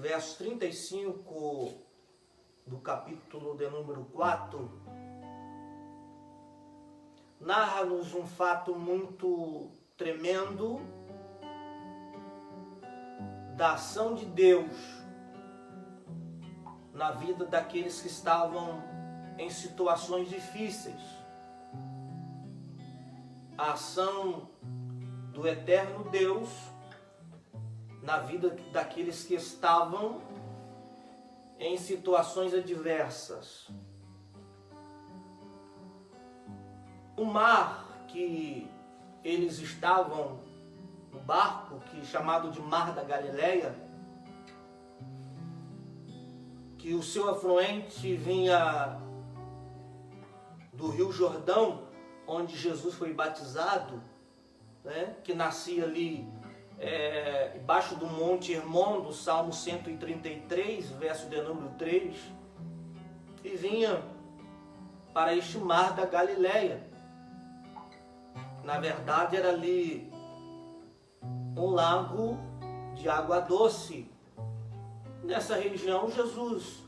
verso 35 do capítulo de número 4, narra-nos um fato muito tremendo da ação de Deus na vida daqueles que estavam em situações difíceis. A ação do eterno Deus na vida daqueles que estavam em situações adversas. O mar que eles estavam, no barco chamado de Mar da Galileia, que o seu afluente vinha do Rio Jordão, onde Jesus foi batizado, né? Que nascia ali embaixo do Monte Hermon, do Salmo 133, verso de número 3, e vinha para este Mar da Galileia. Na verdade, era ali um lago de água doce. Nessa região, Jesus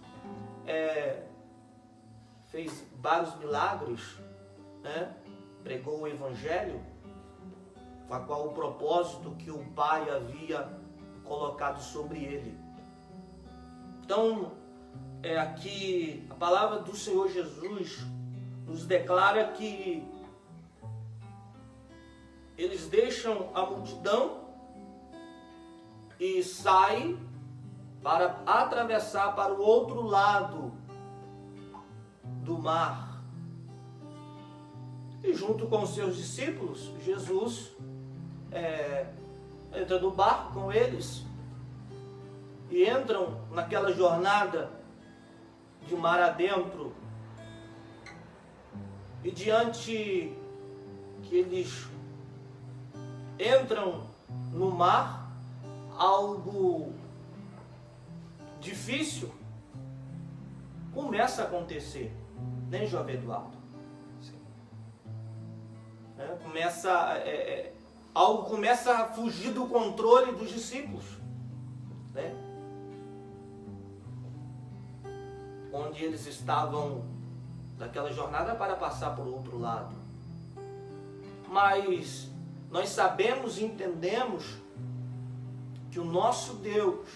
fez vários milagres, né? Pregou o Evangelho, com a qual o propósito que o Pai havia colocado sobre ele. Então, aqui a palavra do Senhor Jesus nos declara que eles deixam a multidão e saem para atravessar para o outro lado do mar. E junto com os seus discípulos, Jesus entra no barco com eles e entram naquela jornada de mar adentro. E diante que eles entram no mar, algo difícil começa a acontecer, né, Jovem Eduardo? Sim. Algo começa a fugir do controle dos discípulos, né? Onde eles estavam naquela jornada para passar para o outro lado. Mas nós sabemos e entendemos que o nosso Deus,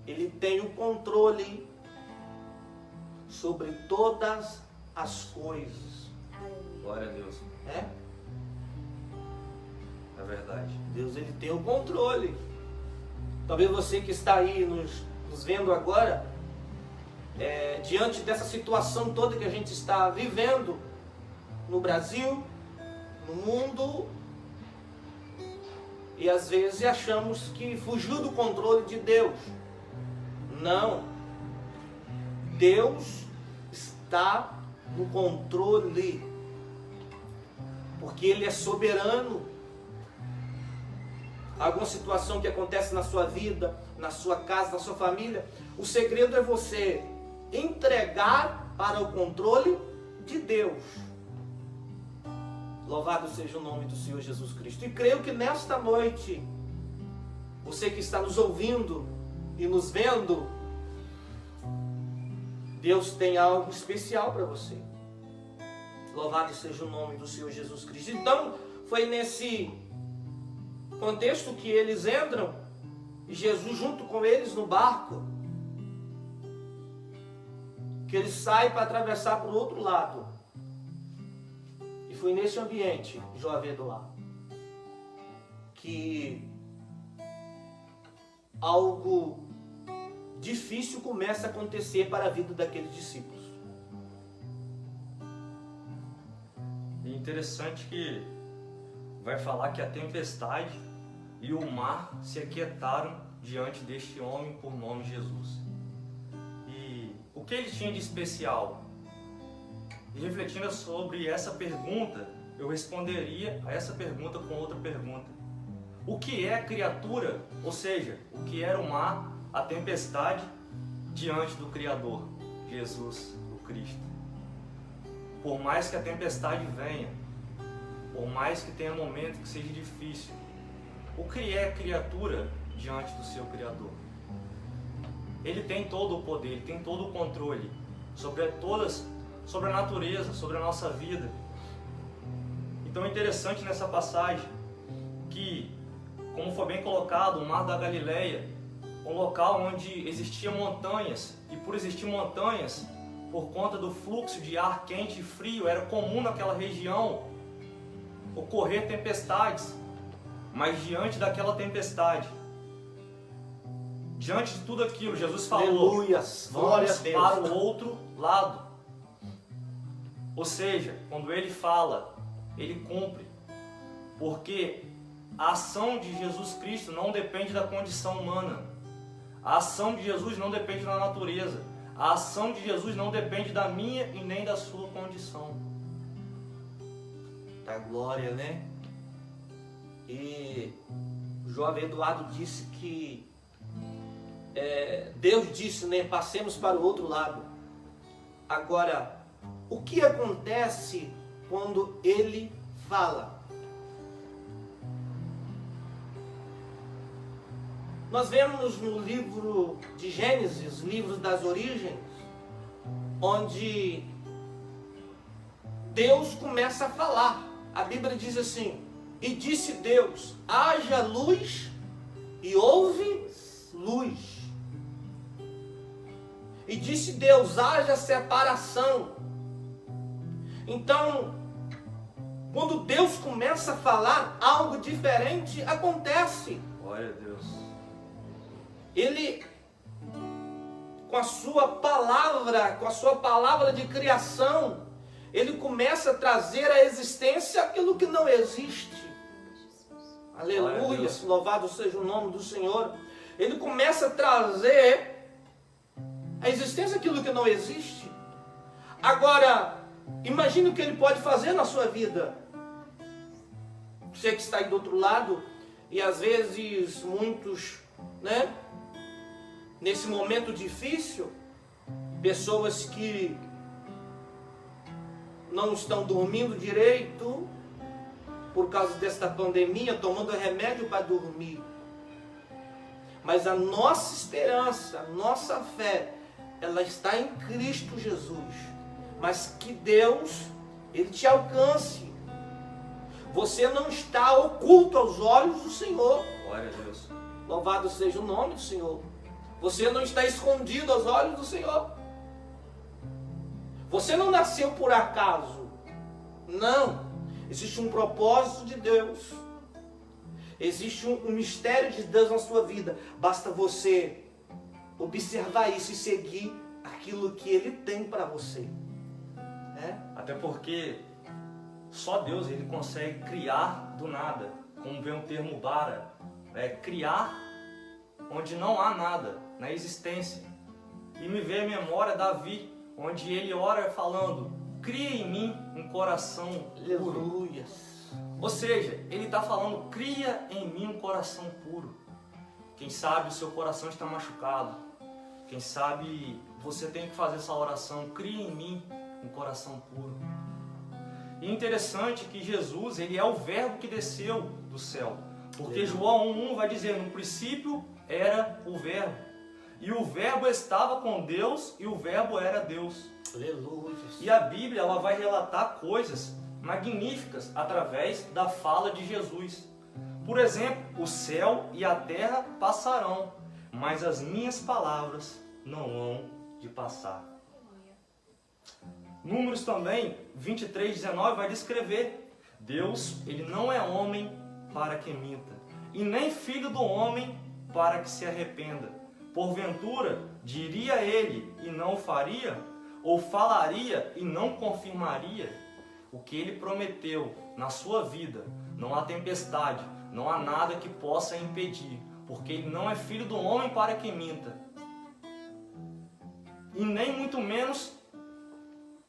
Ele tem o controle sobre todas as coisas. Glória a Deus. É verdade. Deus, Ele tem o controle. Talvez você que está aí nos vendo agora, diante dessa situação toda que a gente está vivendo no Brasil, no mundo, e às vezes achamos que fugiu do controle de Deus. Não. Deus está no controle, porque Ele é soberano. Alguma situação que acontece na sua vida, na sua casa, na sua família, o segredo é você entregar para o controle de Deus. Louvado seja o nome do Senhor Jesus Cristo. E creio que nesta noite, você que está nos ouvindo e nos vendo, Deus tem algo especial para você. Louvado seja o nome do Senhor Jesus Cristo. Então, foi nesse contexto que eles entram, e Jesus junto com eles no barco, que eles saem para atravessar para o outro lado. E foi nesse ambiente, Jovem Eduardo, que algo difícil começa a acontecer para a vida daqueles discípulos. E interessante que vai falar que a tempestade e o mar se aquietaram diante deste homem por nome Jesus. E o que ele tinha de especial? E refletindo sobre essa pergunta, eu responderia a essa pergunta com outra pergunta. O que é a criatura, ou seja, o que era o mar, a tempestade, diante do Criador, Jesus, o Cristo? Por mais que a tempestade venha, por mais que tenha momento que seja difícil, o que é criatura diante do seu Criador? Ele tem todo o poder, Ele tem todo o controle sobre a natureza, sobre a nossa vida. Então é interessante nessa passagem que, como foi bem colocado, o Mar da Galileia, um local onde existiam montanhas, e por existir montanhas, por conta do fluxo de ar quente e frio, era comum naquela região ocorrer tempestades. Mas diante daquela tempestade, diante de tudo aquilo, Jesus falou: Aleluias, glória a vamos Deus. para o outro lado. Ou seja, quando Ele fala, Ele cumpre. Porque a ação de Jesus Cristo não depende da condição humana. A ação de Jesus não depende da natureza. A ação de Jesus não depende da minha e nem da sua condição. Da glória, né? E o jovem Eduardo disse que Deus disse, né? Passemos para o outro lado. Agora, o que acontece quando Ele fala? Nós vemos no livro de Gênesis, livro das origens, onde Deus começa a falar. A Bíblia diz assim: e disse Deus, haja luz, e houve luz. E disse Deus, haja separação. Então, quando Deus começa a falar, algo diferente acontece. Glória a Deus. Ele, com a sua palavra de criação, Ele começa a trazer à existência aquilo que não existe. Aleluia, louvado seja o nome do Senhor. Ele começa a trazer à existência aquilo que não existe. Agora, imagine o que Ele pode fazer na sua vida. Você que está aí do outro lado, e às vezes muitos, né? Nesse momento difícil, pessoas que não estão dormindo direito por causa desta pandemia, tomando remédio para dormir. Mas a nossa esperança, a nossa fé, ela está em Cristo Jesus. Mas que Deus, Ele te alcance. Você não está oculto aos olhos do Senhor. Glória a Deus. Louvado seja o nome do Senhor. Você não está escondido aos olhos do Senhor. Você não nasceu por acaso. Não. Existe um propósito de Deus. Existe um mistério de Deus na sua vida. Basta você observar isso e seguir aquilo que Ele tem para você. Até porque só Deus Ele consegue criar do nada. Como vem o termo bara. Criar onde não há nada, na existência. E me veio a memória Davi, onde ele ora falando: cria em mim um coração puro. Aleluia. Ou seja, ele está falando: cria em mim um coração puro. Quem sabe o seu coração está machucado. Quem sabe você tem que fazer essa oração: cria em mim um coração puro. E interessante que Jesus, Ele é o verbo que desceu do céu. Porque João 1,1 vai dizer: no princípio era o verbo. E o verbo estava com Deus e o verbo era Deus. Aleluia. E a Bíblia ela vai relatar coisas magníficas através da fala de Jesus. Por exemplo, o céu e a terra passarão, mas as minhas palavras não hão de passar. Números também, 23:19 vai descrever: Deus, Ele não é homem para que minta, e nem filho do homem para que se arrependa. Porventura, diria Ele e não o faria? Ou falaria e não confirmaria? O que Ele prometeu na sua vida, não há tempestade, não há nada que possa impedir, porque Ele não é filho do homem para que minta. E nem muito menos,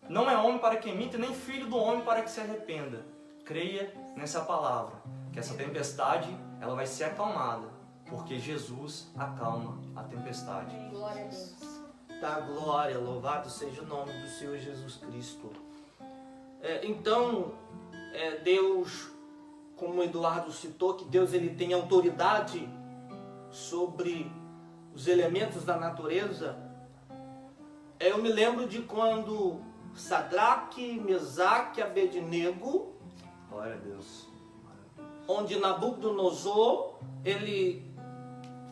não é homem para que minta, nem filho do homem para que se arrependa. Creia nessa palavra, que essa tempestade ela vai ser acalmada, porque Jesus acalma a tempestade. Glória a Deus. Da glória, louvado seja o nome do Senhor Jesus Cristo. Então, Deus, como o Eduardo citou, que Deus ele tem autoridade sobre os elementos da natureza, eu me lembro de quando Sadraque, Mesaque e Abednego, Glória a Deus. onde Nabucodonosor, ele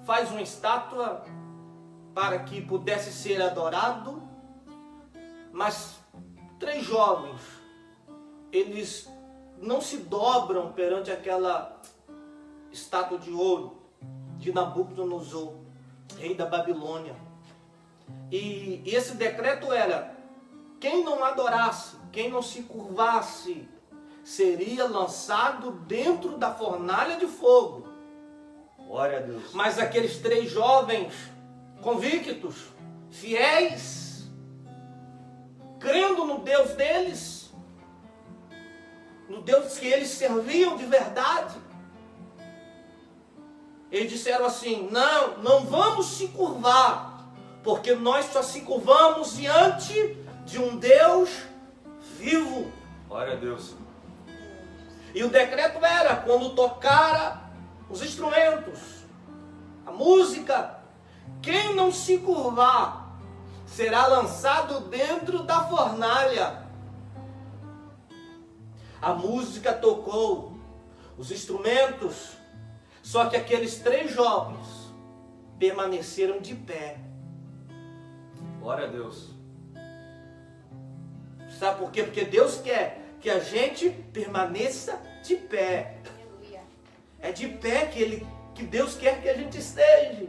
faz uma estátua para que pudesse ser adorado, mas 3 jovens, eles não se dobram perante aquela estátua de ouro de Nabucodonosor, rei da Babilônia. E esse decreto era: quem não adorasse, quem não se curvasse, seria lançado dentro da fornalha de fogo. Glória a Deus. Mas aqueles 3 jovens convictos, fiéis, crendo no Deus deles, no Deus que eles serviam de verdade, eles disseram assim: não vamos se curvar, porque nós só se curvamos diante de um Deus vivo. Glória a Deus. E o decreto era: quando tocara os instrumentos, a música, quem não se curvar será lançado dentro da fornalha. A música tocou, os instrumentos, só que aqueles 3 jovens permaneceram de pé. Glória a Deus. Sabe por quê? Porque Deus quer que a gente permaneça de pé. É de pé que Deus quer que a gente esteja,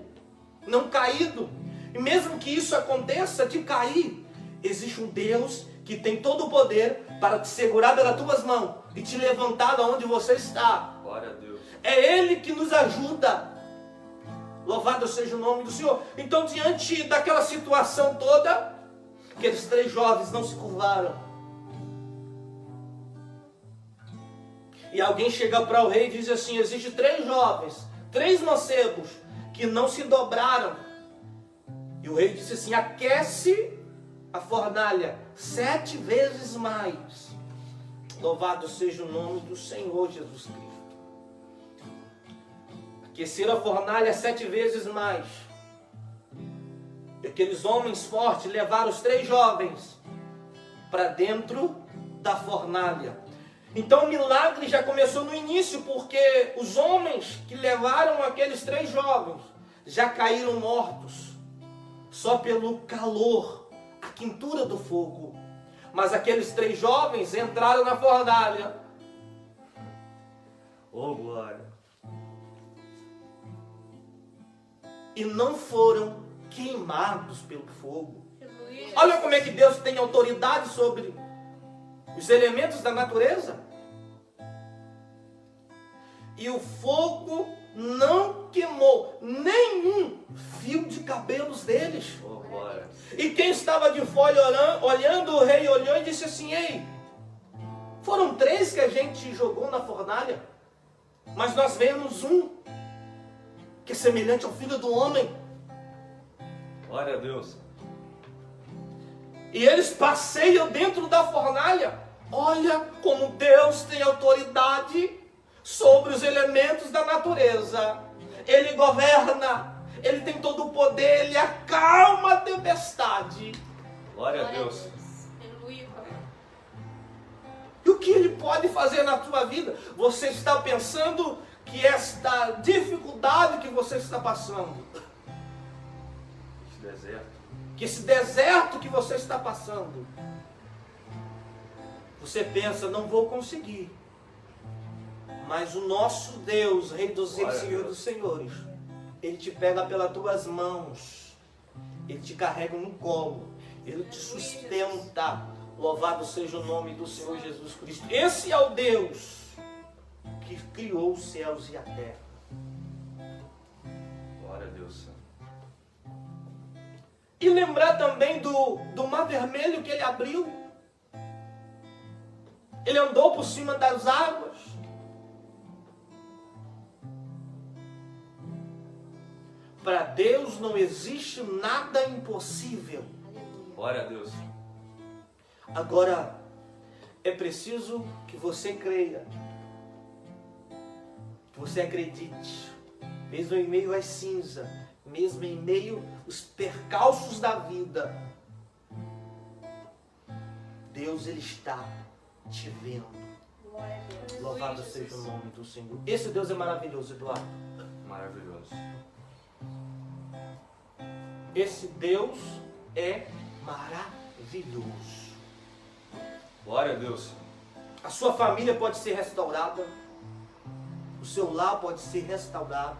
não caído. E mesmo que isso aconteça de cair, existe um Deus que tem todo o poder para te segurar pelas tuas mãos e te levantar de onde você está. Glória a Deus. É Ele que nos ajuda. Louvado seja o nome do Senhor. Então, diante daquela situação toda, aqueles 3 jovens não se curvaram. E alguém chega para o rei e diz assim: existem 3 jovens, 3 mancebos, que não se dobraram. E o rei disse assim: aquece a fornalha 7 vezes mais. Louvado seja o nome do Senhor Jesus Cristo. Aqueceram a fornalha 7 vezes mais. E aqueles homens fortes levaram os 3 jovens para dentro da fornalha. Então o milagre já começou no início, porque os homens que levaram aqueles 3 jovens já caíram mortos, só pelo calor, a quentura do fogo. Mas aqueles 3 jovens entraram na fornalha. Oh, glória. E não foram queimados pelo fogo. Olha como é que Deus tem autoridade sobre os elementos da natureza. E o fogo não queimou nenhum fio de cabelos deles. Oh, glória. E quem estava de fora olhando, o rei olhou e disse assim: ei, foram 3 que a gente jogou na fornalha, mas nós vemos um que é semelhante ao Filho do Homem. Glória a Deus. E eles passeiam dentro da fornalha. Olha como Deus tem autoridade sobre os elementos da natureza. Ele governa, Ele tem todo o poder, Ele acalma a tempestade. Glória a Deus. Aleluia. E o que Ele pode fazer na tua vida? Você está pensando que esta dificuldade que você está passando, Esse deserto. que esse deserto que você está passando, você pensa: não vou conseguir. Mas o nosso Deus, Rei dos Reis, Senhor dos Senhores, Ele te pega pelas tuas mãos, Ele te carrega no colo, Ele te sustenta. Louvado seja o nome do Senhor Jesus Cristo. Esse é o Deus que criou os céus e a terra. Glória a Deus, Senhor. E lembrar também do mar vermelho que Ele abriu. Ele andou por cima das águas. Para Deus não existe nada impossível. Glória a Deus. Agora, é preciso que você creia, que você acredite, mesmo em meio às cinzas, em mesmo em meio aos percalços da vida, Deus, Ele está te vendo. Glória a Deus. Louvado seja o nome do Senhor. Esse Deus é maravilhoso, Eduardo. Maravilhoso. Esse Deus é maravilhoso. Glória a Deus. A sua família pode ser restaurada. O seu lar pode ser restaurado.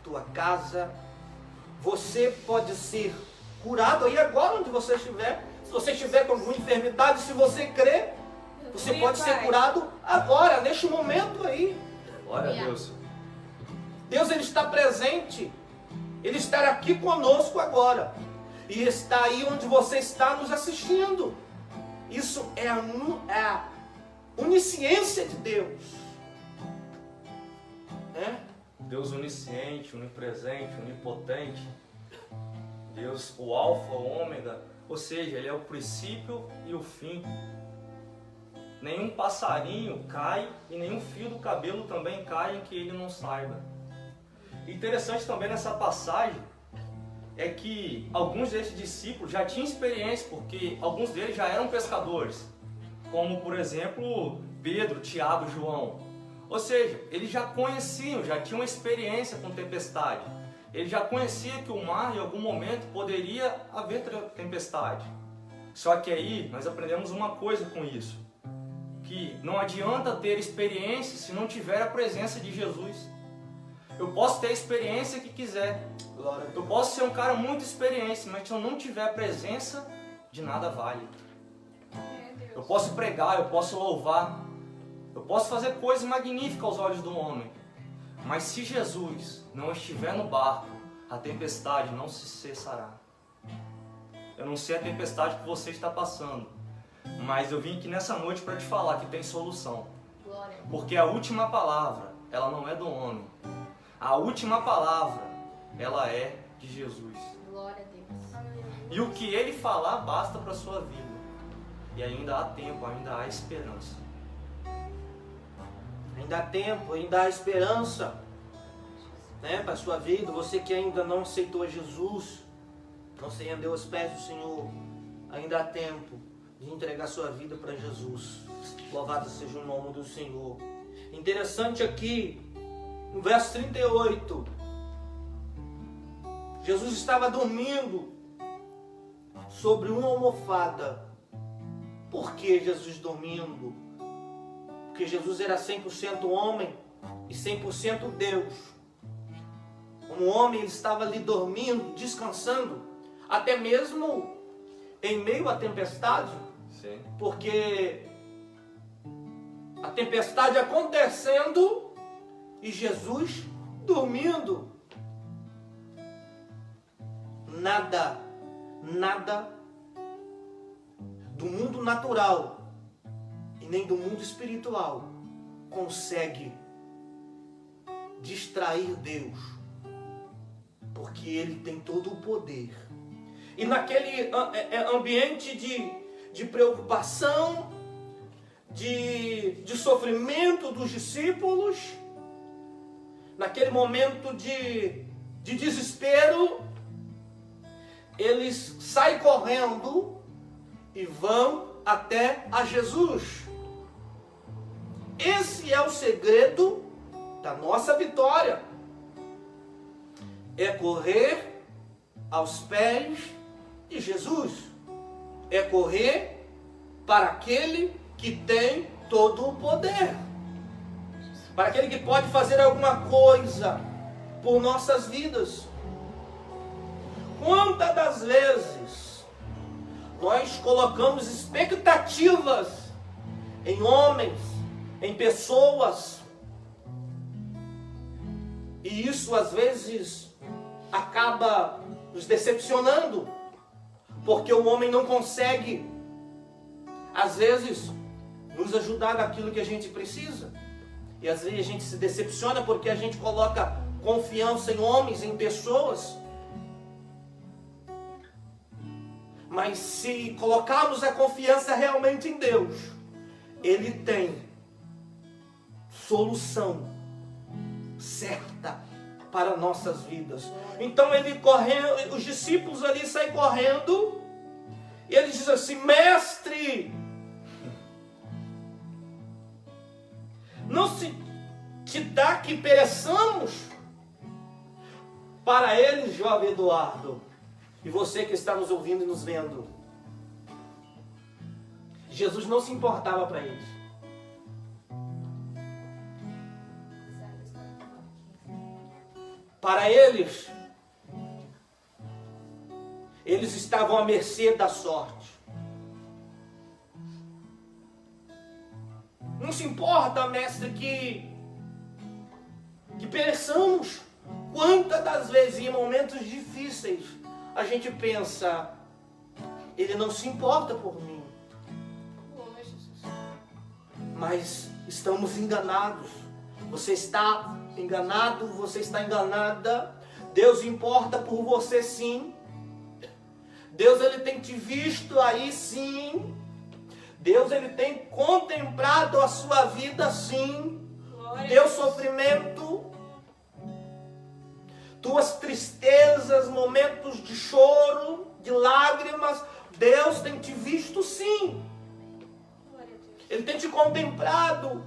Tua casa. Você pode ser curado aí agora onde você estiver. Se você estiver com alguma enfermidade, se você crer, você pode ser curado agora, neste momento aí. Glória a Deus. Deus, Ele está presente. Ele está aqui conosco agora. E está aí onde você está nos assistindo. Isso é a onisciência de Deus. Deus onisciente, onipresente, onipotente. Deus, o alfa, o ômega. Ou seja, Ele é o princípio e o fim. Nenhum passarinho cai e nenhum fio do cabelo também cai em que Ele não saiba. Interessante também nessa passagem é que alguns desses discípulos já tinham experiência, porque alguns deles já eram pescadores, como por exemplo Pedro, Tiago e João. Ou seja, eles já conheciam, já tinham experiência com tempestade. Ele já conhecia que o mar em algum momento poderia haver tempestade. Só que aí nós aprendemos uma coisa com isso, que não adianta ter experiência se não tiver a presença de Jesus. Eu posso ter a experiência que quiser, eu posso ser um cara muito experiente, mas se eu não tiver a presença, de nada vale. Eu posso pregar, eu posso louvar, eu posso fazer coisas magníficas aos olhos do homem, mas se Jesus não estiver no barco, a tempestade não se cessará. Eu não sei a tempestade que você está passando, mas eu vim aqui nessa noite para te falar que tem solução. Porque a última palavra, ela não é do homem. A última palavra, ela é de Jesus. Glória a Deus. E o que Ele falar basta para a sua vida. E ainda há tempo, ainda há esperança. Ainda há tempo, ainda há esperança, né, para a sua vida. Você que ainda não aceitou Jesus, não se rendeu aos pés do Senhor, ainda há tempo de entregar sua vida para Jesus. Louvado seja o nome do Senhor. Interessante aqui, no verso 38, Jesus estava dormindo sobre uma almofada. Por que Jesus dormindo? Porque Jesus era 100% homem e 100% Deus. Como homem, ele estava ali dormindo, descansando, até mesmo em meio à tempestade. Sim. Porque a tempestade acontecendo e Jesus dormindo. Nada do mundo natural e nem do mundo espiritual consegue distrair Deus, porque Ele tem todo o poder. E naquele ambiente de preocupação, de sofrimento dos discípulos, naquele momento de desespero, eles saem correndo e vão até a Jesus. Esse é o segredo da nossa vitória. É correr aos pés de Jesus. É correr para aquele que tem todo o poder. Para aquele que pode fazer alguma coisa por nossas vidas. Quantas das vezes nós colocamos expectativas em homens, em pessoas, e isso às vezes acaba nos decepcionando, porque o homem não consegue, às vezes, nos ajudar naquilo que a gente precisa, e às vezes a gente se decepciona porque a gente coloca confiança em homens, em pessoas. Mas se colocarmos a confiança realmente em Deus, Ele tem solução certa para nossas vidas. Então ele correndo, os discípulos ali saem correndo, e ele diz assim: mestre, não se te dá que pereçamos? Para eles, jovem Eduardo, e você que está nos ouvindo e nos vendo, Jesus não se importava para eles. Para eles, eles estavam à mercê da sorte. Não se importa, mestre, que pereçamos. Quantas das vezes em momentos difíceis a gente pensa: ele não se importa por mim. Mas estamos enganados. Você está enganado, você está enganada. Deus importa por você, sim. Deus, ele tem te visto aí, sim. Deus, ele tem contemplado a sua vida, sim. Teu sofrimento, tuas tristezas, momentos de choro, de lágrimas, Deus tem te visto, sim. Ele tem te contemplado.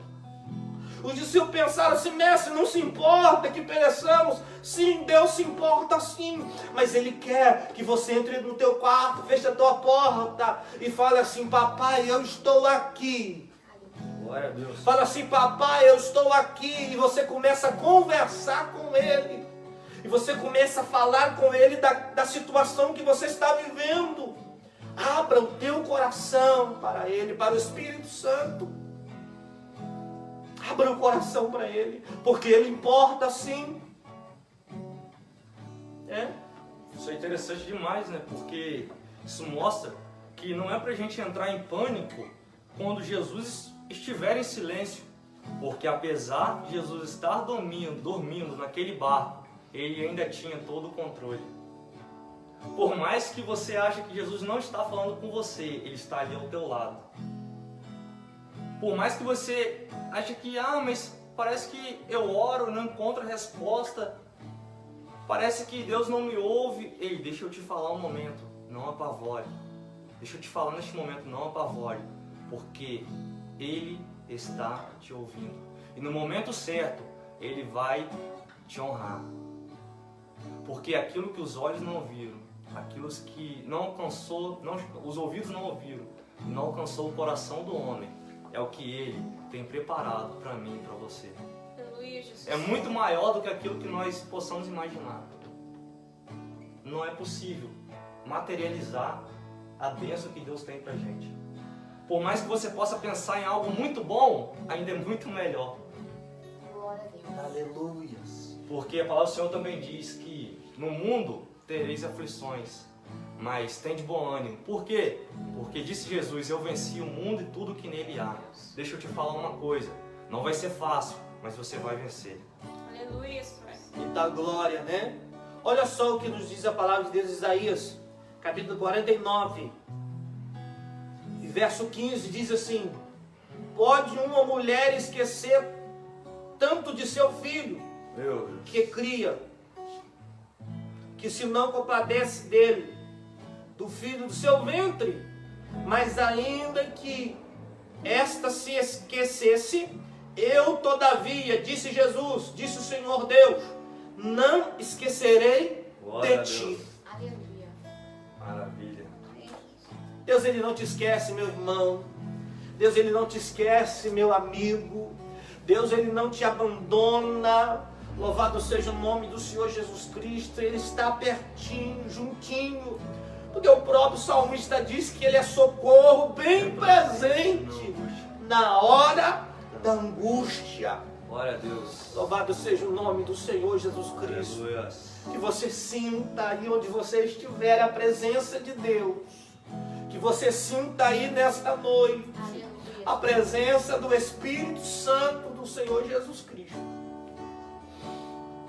Os discípulos pensaram assim: mestre, não se importa que pereçamos. Sim, Deus se importa sim. Mas Ele quer que você entre no teu quarto, feche a tua porta e fale assim: papai, eu estou aqui. Glória a Deus. Fala assim: papai, eu estou aqui. E você começa a conversar com Ele. E você começa a falar com Ele da situação que você está vivendo. Abra o teu coração para Ele, para o Espírito Santo. Abra o coração para Ele, porque Ele importa sim. Isso é interessante demais, né? Porque isso mostra que não é pra gente entrar em pânico quando Jesus estiver em silêncio. Porque apesar de Jesus estar dormindo naquele barco, Ele ainda tinha todo o controle. Por mais que você ache que Jesus não está falando com você, Ele está ali ao teu lado. Por mais que você ache que, mas parece que eu oro, não encontro resposta, parece que Deus não me ouve. Ei, deixa eu te falar um momento, não apavore. Deixa eu te falar neste momento, não apavore, porque Ele está te ouvindo. E no momento certo, Ele vai te honrar. Porque aquilo que os olhos não viram, aquilo que não alcançou, os ouvidos não ouviram, não alcançou o coração do homem, é o que Ele tem preparado para mim e para você. É muito maior do que aquilo que nós possamos imaginar. Não é possível materializar a bênção que Deus tem para a gente. Por mais que você possa pensar em algo muito bom, ainda é muito melhor. Glória a Deus. Aleluia. Porque a palavra do Senhor também diz que no mundo tereis aflições, mas tem de bom ânimo. Por quê? Porque disse Jesus: eu venci o mundo e tudo que nele há. Deixa eu te falar uma coisa, não vai ser fácil, mas você vai vencer. Aleluia. Muita glória, né? Olha só o que nos diz a palavra de Deus, Isaías, capítulo 49, e verso 15, diz assim: pode uma mulher esquecer tanto de seu filho, Meu Deus. que cria, que se não compadece dele, do filho do seu ventre, mas ainda que esta se esquecesse, eu todavia, disse Jesus, disse o Senhor Deus, não esquecerei Glória a de ti. Deus. Aleluia. Maravilha. Deus, Ele não te esquece, meu irmão. Deus, Ele não te esquece, meu amigo. Deus, Ele não te abandona. Louvado seja o nome do Senhor Jesus Cristo. Ele está pertinho, juntinho. Porque o próprio salmista diz que Ele é socorro bem presente na hora da angústia. Glória a Deus. Louvado seja o nome do Senhor Jesus Cristo. Aleluia. Que você sinta aí onde você estiver a presença de Deus. Que você sinta aí nesta noite Aleluia. a presença do Espírito Santo do Senhor Jesus Cristo,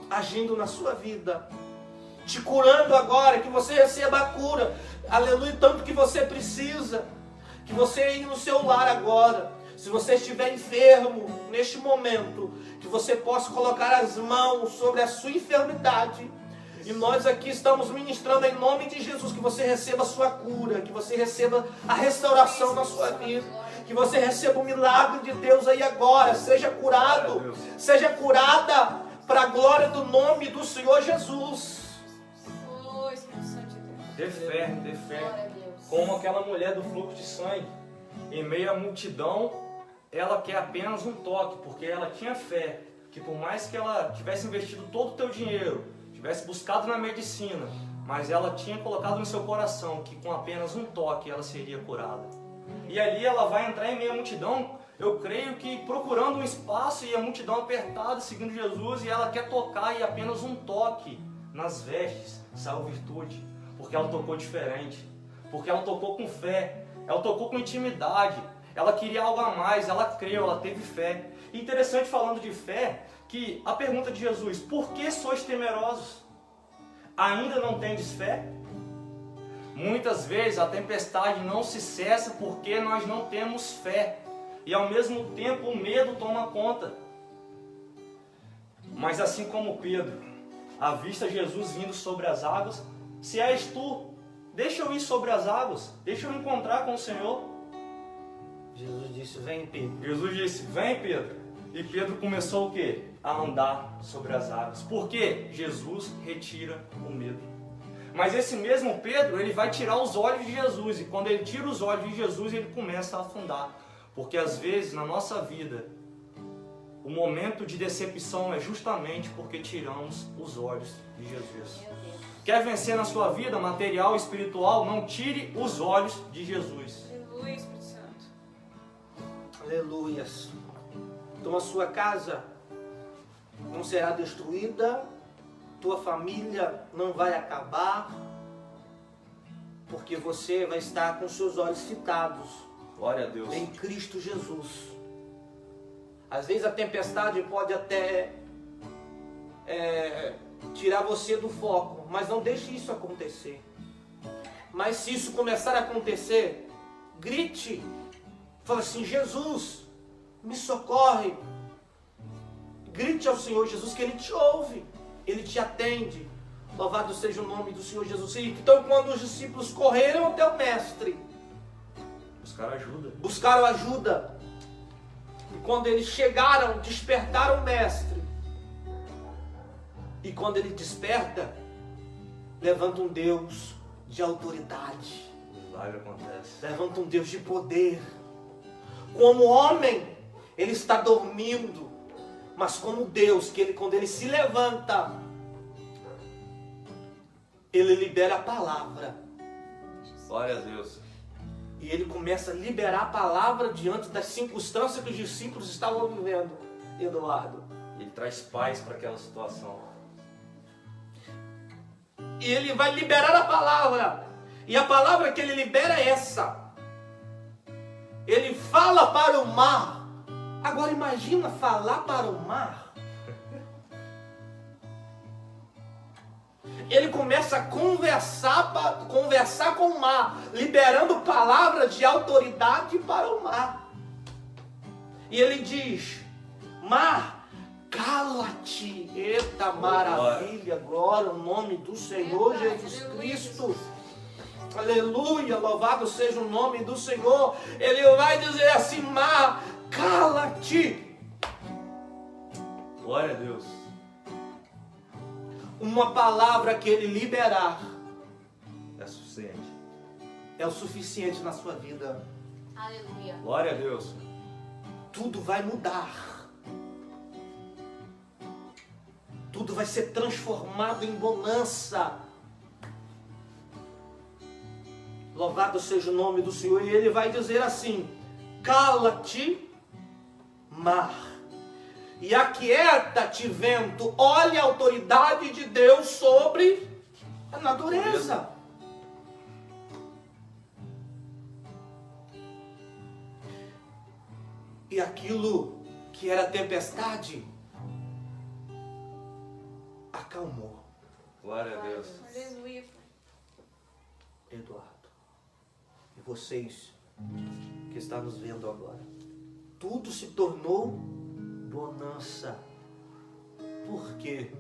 agindo na sua vida, te curando agora, que você receba a cura, aleluia, tanto que você precisa, que você ir no seu lar agora. Se você estiver enfermo neste momento, que você possa colocar as mãos sobre a sua enfermidade. E nós aqui estamos ministrando em nome de Jesus, que você receba a sua cura, que você receba a restauração na sua vida, que você receba o milagre de Deus aí agora. Seja curado, seja curada para a glória do nome do Senhor Jesus. Oh, Espírito Santo de Deus. Dê fé, dê Glória a fé. Deus. Como aquela mulher do fluxo de sangue, em meio à multidão, ela quer apenas um toque, porque ela tinha fé, que por mais que ela tivesse investido todo o teu dinheiro, tivesse buscado na medicina, mas ela tinha colocado no seu coração que com apenas um toque ela seria curada. E ali ela vai entrar em meio à multidão, eu creio que procurando um espaço, e a multidão apertada, seguindo Jesus, e ela quer tocar, e apenas um toque nas vestes saiu virtude, porque ela tocou diferente, porque ela tocou com fé, ela tocou com intimidade, ela queria algo a mais, ela creu, ela teve fé. E interessante, falando de fé, que a pergunta de Jesus: por que sois temerosos? Ainda não tendes fé? Muitas vezes a tempestade não se cessa porque nós não temos fé. E ao mesmo tempo o medo toma conta. Mas assim como Pedro avista Jesus vindo sobre as águas: se és tu, deixa eu ir sobre as águas, deixa eu encontrar com o Senhor. Jesus disse: vem, Pedro. Jesus disse: vem, Pedro. E Pedro começou o quê? A andar sobre as águas. Por quê? Jesus retira o medo. Mas esse mesmo Pedro, ele vai tirar os olhos de Jesus. E quando ele tira os olhos de Jesus, ele começa a afundar. Porque às vezes na nossa vida, o momento de decepção é justamente porque tiramos os olhos de Jesus. Quer vencer na sua vida, material e espiritual? Não tire os olhos de Jesus. Aleluia, Espírito Santo. Aleluias. Então a sua casa não será destruída, tua família não vai acabar, porque você vai estar com seus olhos fitados Glória a Deus. em Cristo Jesus. Às vezes a tempestade pode até tirar você do foco, mas não deixe isso acontecer. Mas se isso começar a acontecer, grite, fala assim: Jesus, me socorre. Grite ao Senhor Jesus, que Ele te ouve, Ele te atende. Louvado seja o nome do Senhor Jesus. Então quando os discípulos correram até o Mestre, buscaram ajuda. E quando eles chegaram, despertaram o Mestre. E quando ele desperta, levanta um Deus de autoridade. Milagre acontece. Levanta um Deus de poder. Como homem, ele está dormindo. Mas como Deus, quando ele se levanta, ele libera a palavra. Glória a Deus. E ele começa a liberar a palavra diante das circunstâncias que os discípulos estavam vivendo. Eduardo. Ele traz paz para aquela situação. E ele vai liberar a palavra. E a palavra que ele libera é essa. Ele fala para o mar. Agora imagina falar para o mar. Ele começa a conversar com o mar, liberando palavras de autoridade para o mar. E ele diz: mar, cala-te. Eita maravilha, glória ao nome do Senhor Jesus Cristo. Aleluia, louvado seja o nome do Senhor. Ele vai dizer assim: mar, cala-te. Glória a Deus. Uma palavra que ele liberar É suficiente. é o suficiente na sua vida. Aleluia. Glória a Deus. Tudo vai mudar. Tudo vai ser transformado em bonança. Louvado seja o nome do Senhor. E ele vai dizer assim: cala-te, mar. E aquieta-te, vento. Olha a autoridade de Deus sobre a natureza. E aquilo que era tempestade acalmou. Glória a Deus. Aleluia. Eduardo, e vocês que estão nos vendo agora, tudo se tornou bonança. Por quê?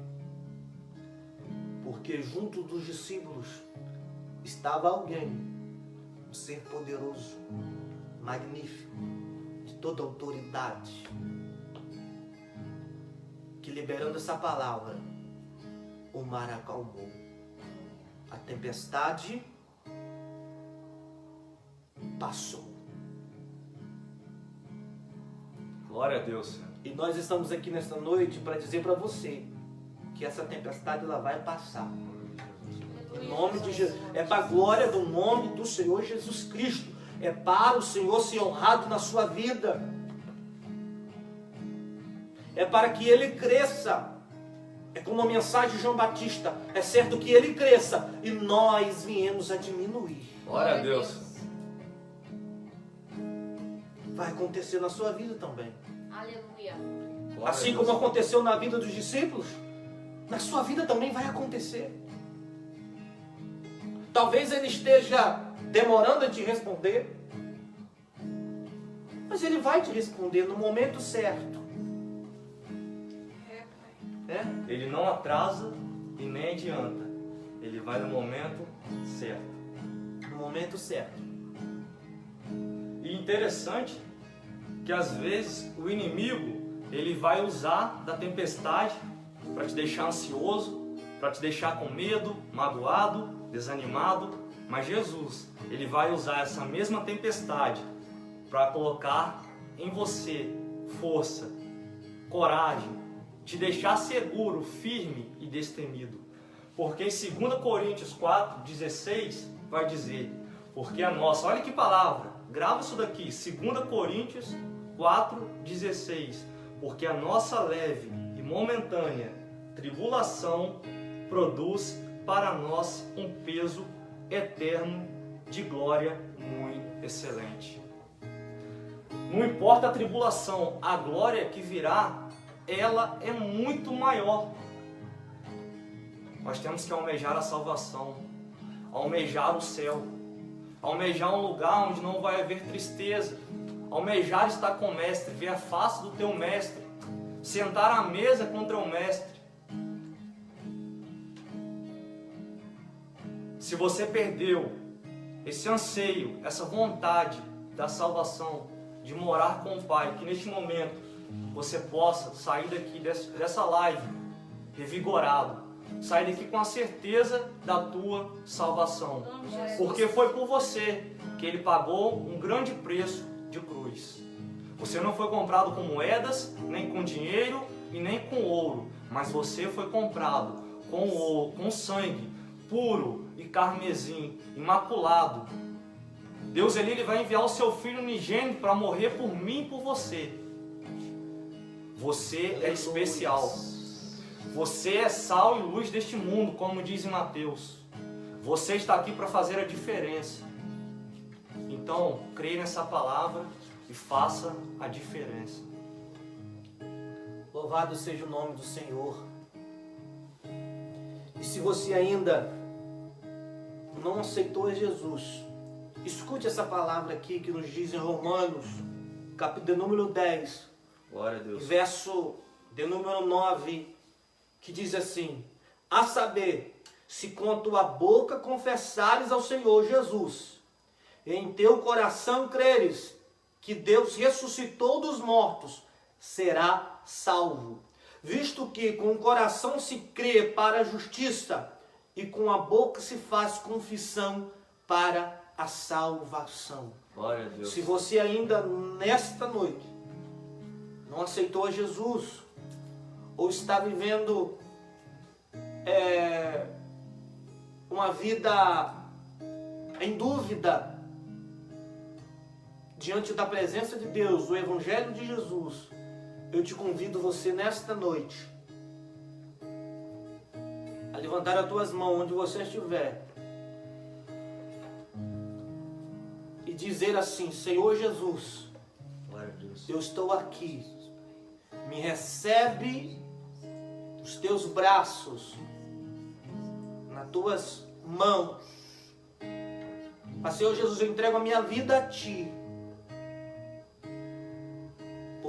Porque junto dos discípulos estava alguém, um ser poderoso, magnífico, de toda autoridade, que liberando essa palavra, o mar acalmou. A tempestade passou. Glória a Deus, Senhor. E nós estamos aqui nesta noite para dizer para você que essa tempestade ela vai passar. Em nome de Jesus. É para a glória do nome do Senhor Jesus Cristo. É para o Senhor ser honrado na sua vida. É para que Ele cresça. É como a mensagem de João Batista. É certo que Ele cresça e nós viemos a diminuir. Glória a Deus. Vai acontecer na sua vida também. Aleluia. Glória Assim a Deus. como aconteceu na vida dos discípulos, na sua vida também vai acontecer. Talvez Ele esteja demorando a te responder, mas Ele vai te responder no momento certo. É, Pai. Ele não atrasa e nem adianta. Ele vai no momento certo. No momento certo. E interessante que às vezes o inimigo ele vai usar da tempestade para te deixar ansioso, para te deixar com medo, magoado, desanimado. Mas Jesus, ele vai usar essa mesma tempestade para colocar em você força, coragem, te deixar seguro, firme e destemido. Porque em 2 Coríntios 4:16 vai dizer, porque a nossa, olha que palavra, grava isso daqui, 2 Coríntios 4:16, porque a nossa leve e momentânea tribulação produz para nós um peso eterno de glória muito excelente. Não importa a tribulação, a glória que virá, ela é muito maior. Nós temos que almejar a salvação, almejar o céu, almejar um lugar onde não vai haver tristeza, almejar estar com o mestre, ver a face do teu mestre, sentar à mesa contra o mestre. Se você perdeu esse anseio, essa vontade da salvação, de morar com o Pai, que neste momento você possa sair daqui dessa live revigorado, sair daqui com a certeza da tua salvação, porque foi por você que Ele pagou um grande preço de cruz. Você não foi comprado com moedas, nem com dinheiro e nem com ouro, mas você foi comprado com ouro, com sangue puro e carmesim, imaculado. Deus ele vai enviar o seu Filho unigênito para morrer por mim e por você. Você é especial. Você é sal e luz deste mundo, como diz em Mateus. Você está aqui para fazer a diferença. Então, creia nessa palavra e faça a diferença. Louvado seja o nome do Senhor. E se você ainda não aceitou Jesus, escute essa palavra aqui que nos diz em Romanos, capítulo número 10, Glória a Deus. verso de número 9, que diz assim: a saber, se com a tua boca confessares ao Senhor Jesus, e em teu coração creres que Deus ressuscitou dos mortos, será salvo. Visto que com o coração se crê para a justiça, e com a boca se faz confissão para a salvação. Glória a Deus. Se você ainda nesta noite não aceitou a Jesus, ou está vivendo uma vida em dúvida diante da presença de Deus, do Evangelho de Jesus, eu te convido você nesta noite a levantar as tuas mãos onde você estiver e dizer assim: Senhor Jesus, Glória a Deus. eu estou aqui, me recebe nos teus braços, nas tuas mãos. Mas Senhor Jesus, eu entrego a minha vida a Ti.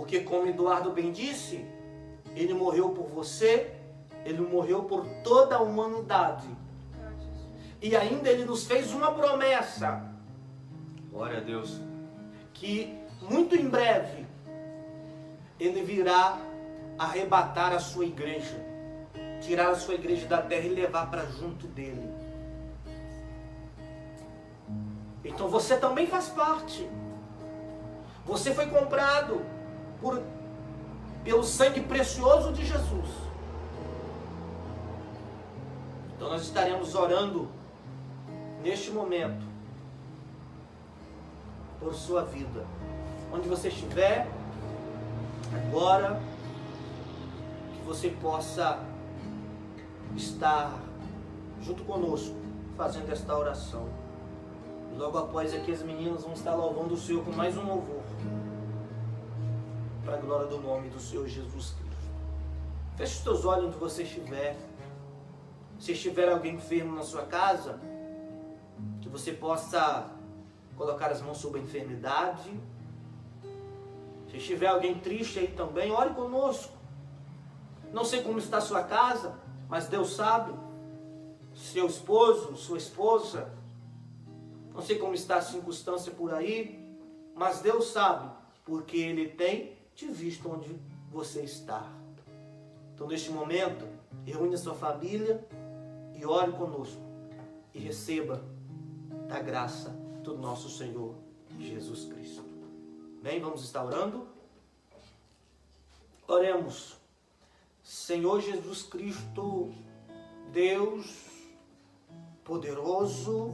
Porque como Eduardo bem disse, ele morreu por você, ele morreu por toda a humanidade. E ainda ele nos fez uma promessa, Glória a Deus. que muito em breve ele virá arrebatar a sua igreja, tirar a sua igreja da terra e levar para junto dele. Então você também faz parte. Você foi comprado pelo sangue precioso de Jesus. Então nós estaremos orando neste momento por sua vida. Onde você estiver, agora, que você possa estar junto conosco, fazendo esta oração. E logo após aqui as meninas vão estar louvando o Senhor com mais um louvor, para a glória do nome do Senhor Jesus Cristo. Feche os teus olhos onde você estiver. Se estiver alguém enfermo na sua casa, que você possa colocar as mãos sobre a enfermidade. Se estiver alguém triste aí também, ore conosco. Não sei como está a sua casa, mas Deus sabe. Seu esposo, sua esposa, não sei como está a circunstância por aí, mas Deus sabe, porque Ele tem te visto onde você está. Então, neste momento, reúne a sua família e ore conosco e receba da graça do nosso Senhor Jesus Cristo. Bem, vamos estar orando? Oremos. Senhor Jesus Cristo, Deus poderoso,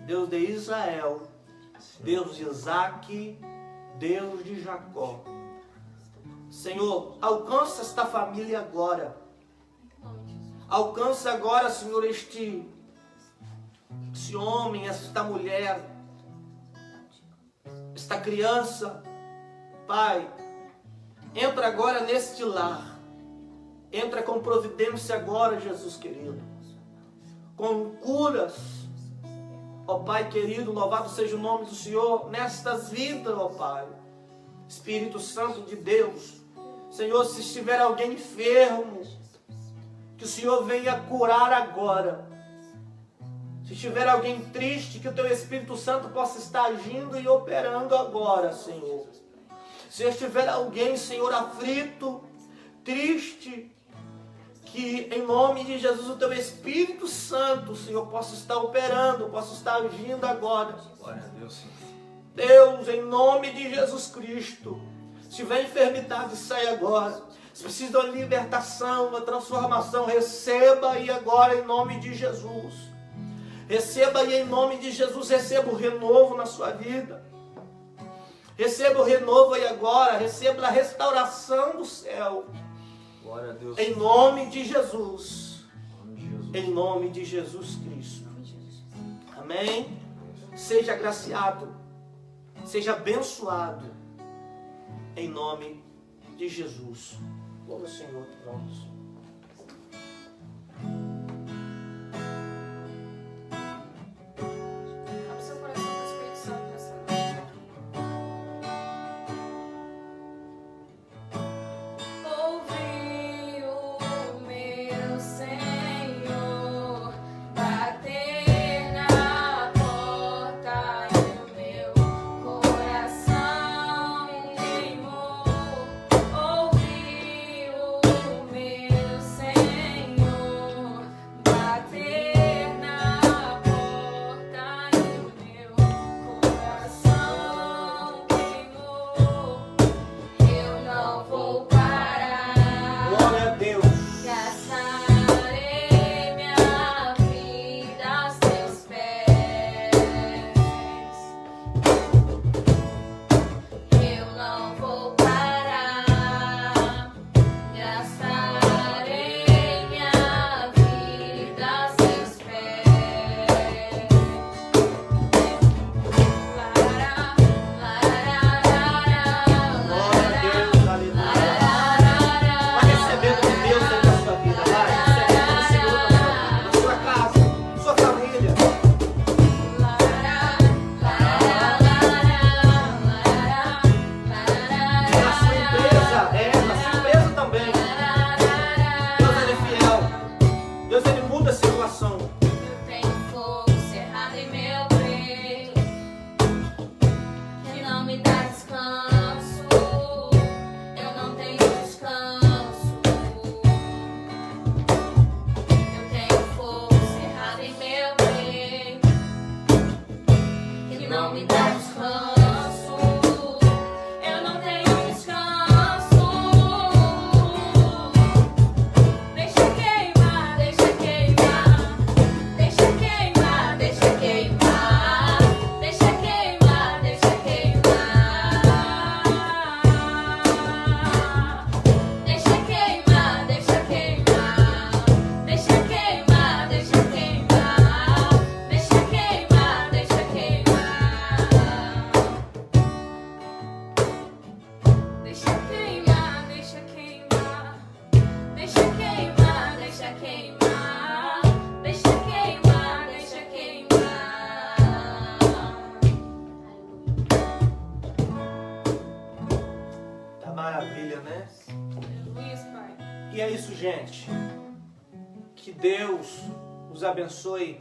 Deus de Israel, Deus de Isaac, Deus de Jacó. Senhor, alcança esta família agora. Alcança agora, Senhor, esse homem, esta mulher, esta criança. Pai, entra agora neste lar. Entra com providência agora, Jesus querido. Com curas. Ó Pai querido, louvado seja o nome do Senhor nestas vidas, ó Pai. Espírito Santo de Deus. Senhor, se estiver alguém enfermo, que o Senhor venha curar agora. Se estiver alguém triste, que o Teu Espírito Santo possa estar agindo e operando agora, Senhor. Se estiver alguém, Senhor, aflito, triste, que em nome de Jesus o Teu Espírito Santo, Senhor, possa estar operando, possa estar agindo agora. Glória a Deus, Senhor. Deus, em nome de Jesus Cristo, se tiver enfermidade, sai agora. Se precisa de uma libertação, uma transformação, receba aí agora em nome de Jesus. Receba aí em nome de Jesus, receba o renovo na sua vida. Receba o renovo aí agora, receba a restauração do céu. Glória a Deus. Em nome de Jesus. Em nome de Jesus. Em nome de Jesus Cristo. Amém? Seja agraciado, seja abençoado. Em nome de Jesus. Louva o Senhor, pronto. Abre seu coração para o Espírito Santo nessa noite. Ouvi o meu Senhor bater na porta e o meu coração queimou. Ouvi o meu Deixa queimar, deixa queimar. Deixa queimar, deixa queimar. Tá maravilha, né? Jesus, Pai. E é isso, gente. Que Deus nos abençoe